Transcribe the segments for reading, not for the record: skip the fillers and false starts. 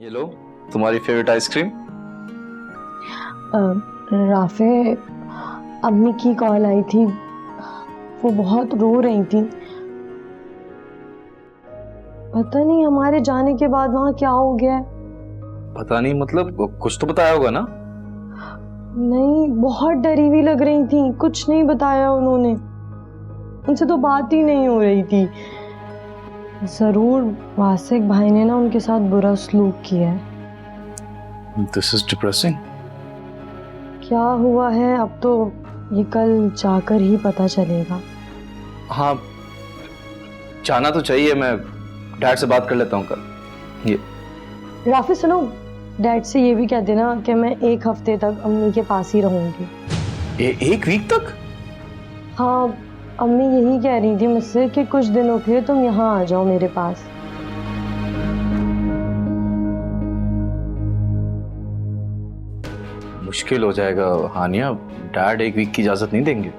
ये लो तुम्हारी favourite ice cream. Rafe, अम्मी की कॉल आई थी, वो बहुत रो रही थी। पता नहीं हमारे जाने के बाद वहां क्या हो गया है। पता नहीं, मतलब कुछ तो बताया होगा ना। नहीं, बहुत डरी हुई लग रही थी, कुछ नहीं बताया उन्होंने। उनसे तो बात ही नहीं हो रही थी। जरूर वासिक भाई ने ना उनके साथ बुरा सलूक किया है। This is depressing. क्या हुआ है अब तो ये कल जाकर ही पता चलेगा। हाँ, जाना तो चाहिए। मैं डैड से बात कर लेता हूँ कल। ये राफी सुनो, डैड से ये भी कह देना कि मैं 1 हफ्ते तक अम्मी के पास ही रहूंगी। एक वीक तक? हाँ, अम्मी यही कह रही थी मुझसे कि कुछ दिनों के लिए तुम यहाँ आ जाओ मेरे पास। मुश्किल हो जाएगा हानिया, डैड 1 वीक की इजाजत नहीं देंगे।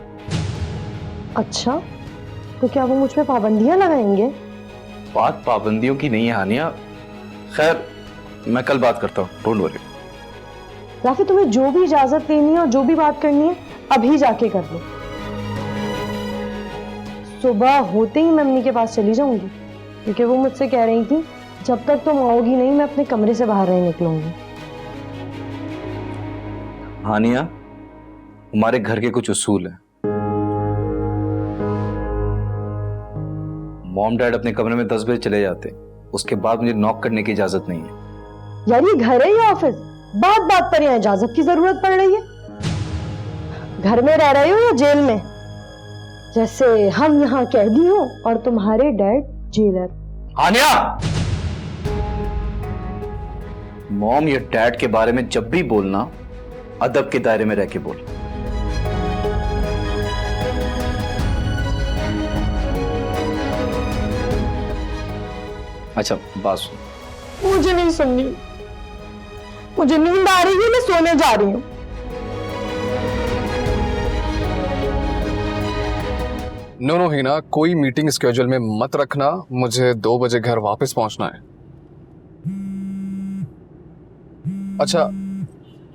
अच्छा, तो क्या वो मुझ पे पाबंदियां लगाएंगे? बात पाबंदियों की नहीं है हानिया। खैर, मैं कल बात करता हूँ, डोंट वरी। राफी, तुम्हें जो भी इजाजत लेनी है और जो भी बात करनी है अभी जाके कर लो। सुबह होते ही मैं अम्मी के पास चली जाऊंगी, क्योंकि वो मुझसे कह रही थी जब तक तुम आओगी नहीं मैं अपने कमरे से बाहर नहीं निकलूंगी। हानिया, हमारे घर के कुछ उसूल हैं। मॉम डैड अपने कमरे में 10 बजे चले जाते हैं, उसके बाद मुझे नॉक करने की इजाजत नहीं है। यार ये घर है या ऑफिस? बात बात पर यहाँ इजाजत की जरूरत पड़ रही है। घर में रह रहे हो या जेल में? जैसे हम यहाँ कैदी हो और तुम्हारे डैड जेलर। हानिया, मॉम या डैड के बारे में जब भी बोलना अदब के दायरे में रह के बोल। अच्छा, बात सुन। मुझे नहीं सुननी, मुझे नींद आ रही है, मैं सोने जा रही हूँ। नो हिना, कोई मीटिंग स्केड्यूल में मत रखना। मुझे 2 बजे घर वापस पहुंचना है। अच्छा,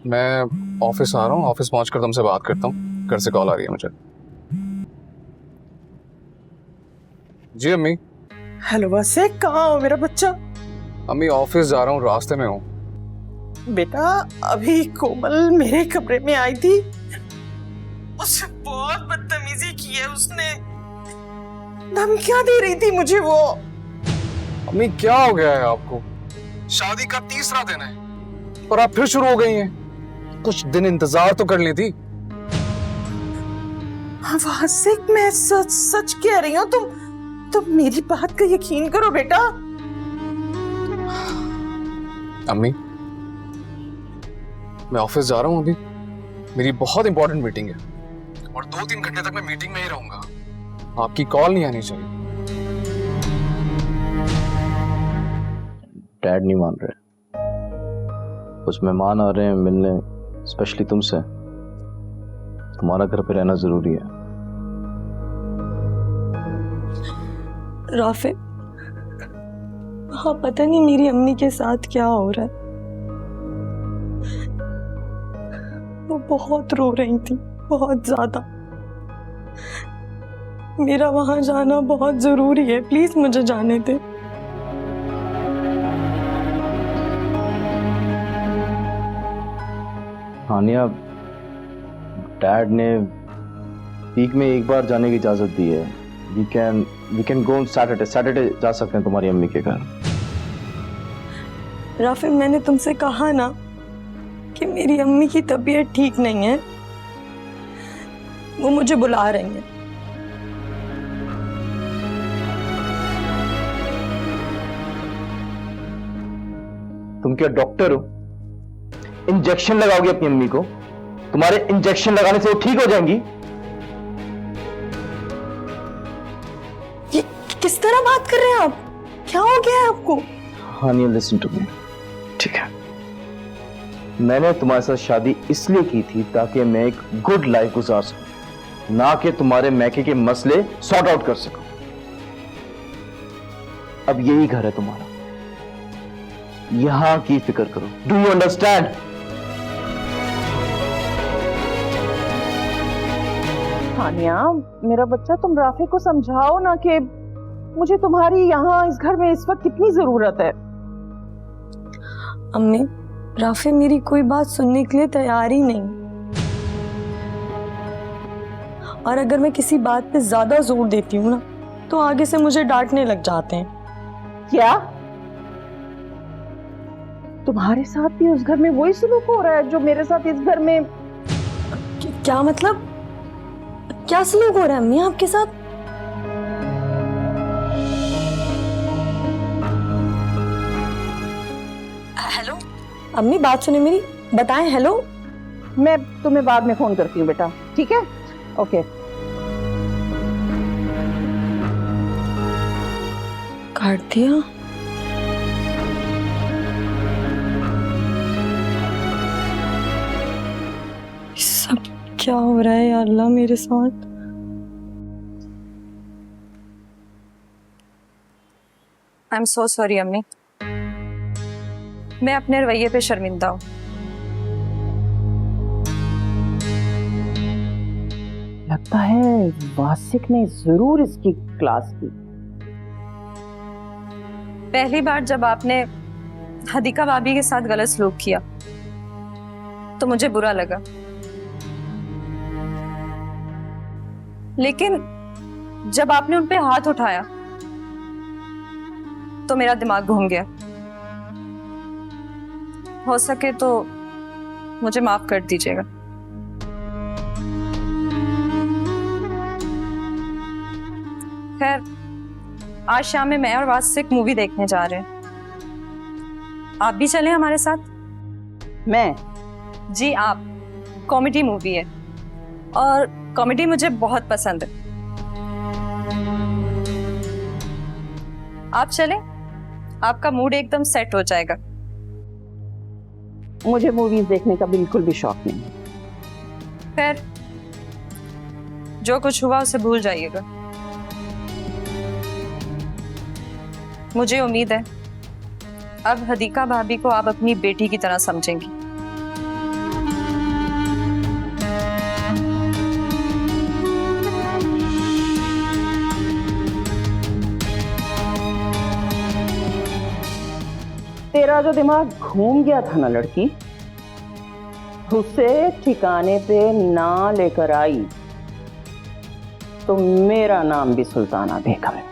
मैं ऑफिस आ रहा हूँ, ऑफिस पहुंचकर तुमसे बात करता हूँ। घर से कॉल आ रही है मुझे। जी अम्मी। हेलो वासिक, कहाँ हो मेरा बच्चा? अम्मी, ऑफिस जा रहा हूँ, रास्ते में हूँ। बेटा, अभी कोमल मेरे कमरे में आई थी, उससे बहुत बदतमीजी की है उसने। धमकियां दे रही थी मुझे वो। अम्मी, क्या हो गया है आपको? शादी का 3रा दिन है और आप फिर शुरू हो गई हैं। कुछ दिन इंतजार तो कर ली थी। वासिक, मैं सच सच कह रही हूँ। तुम मेरी बात का यकीन करो बेटा। अम्मी, मैं ऑफिस जा रहा हूँ अभी। मेरी बहुत इंपॉर्टेंट मीटिंग है और 2-3 घंटे तक मैं मीटिंग में ही रहूंगा। आपकी कॉल नहीं आनी चाहिए। डैड नहीं मान रहे। कुछ मेहमान आ रहे हैं मिलने, स्पेशली तुमसे। तुम्हारा घर पे रहना जरूरी है। राफे, हाँ, पता नहीं मेरी अम्मी के साथ क्या हो रहा है। वो बहुत रो रही थी, बहुत ज्यादा। मेरा वहां जाना बहुत जरूरी है, प्लीज मुझे जाने दे। हानिया, डैड ने वीक में 1 बार जाने की इजाजत दी है। We can go on Saturday जा सकते हैं तुम्हारी अम्मी के घर। राफे, मैंने तुमसे कहा ना कि मेरी अम्मी की तबीयत ठीक नहीं है, वो मुझे बुला रही हैं। तुम क्या डॉक्टर हो? इंजेक्शन लगाओगे अपनी अम्मी को? तुम्हारे इंजेक्शन लगाने से वो ठीक हो जाएंगी? ये किस तरह बात कर रहे हैं आप? क्या हो गया है आपको? हानिया, लिसन टू मी, ठीक है? मैंने तुम्हारे साथ शादी इसलिए की थी ताकि मैं एक गुड लाइफ गुजार सकूं, ना कि तुम्हारे मैके के मसले सॉर्ट आउट कर सकूं। अब यही घर है तुम्हारा। यहां की फिक्र करो। Do you understand? हानिया, मेरा बच्चा, तुम राफी को समझाओ ना कि मुझे तुम्हारी यहाँ इस घर में इस वक्त कितनी जरूरत है। अम्मी, राफी मेरी कोई बात सुनने के लिए तैयार ही नहीं, और अगर मैं किसी बात पे ज्यादा जोर देती हूँ ना तो आगे से मुझे डांटने लग जाते हैं। क्या तुम्हारे साथ भी उस घर में वही सलूक हो रहा है जो मेरे साथ इस घर में? क्या मतलब? क्या सलूक हो रहा है अम्मी आपके साथ? हेलो अम्मी, बात सुने मेरी, बताएं। हेलो, मैं तुम्हें बाद में फोन करती हूँ बेटा, ठीक है? ओके। काट दिया। सब क्या हो रहा है या अल्लाह मेरे साथ? आई एम सो सॉरी अम्मी, मैं अपने रवैये पे शर्मिंदा हूँ। लगता है वासिक ने जरूर इसकी क्लास की। पहली बार जब आपने हदीका भाभी के साथ गलत सलूक किया तो मुझे बुरा लगा, लेकिन जब आपने उन पे हाथ उठाया तो मेरा दिमाग घूम गया। हो सके तो मुझे माफ कर दीजिएगा। खैर, आज शाम में मैं और वासिक मूवी देखने जा रहे हैं, आप भी चलें हमारे साथ? मैं? जी आप। कॉमेडी मूवी है और कॉमेडी मुझे बहुत पसंद है। आप चलें, आपका मूड एकदम सेट हो जाएगा। मुझे मूवीज देखने का बिल्कुल भी शौक नहीं है। खैर, जो कुछ हुआ उसे भूल जाइएगा। मुझे उम्मीद है अब हदीका भाभी को आप अपनी बेटी की तरह समझेंगी। तेरा जो दिमाग घूम गया था ना लड़की, उसे ठिकाने पे ना लेकर आई तो मेरा नाम भी सुल्ताना बेगम है।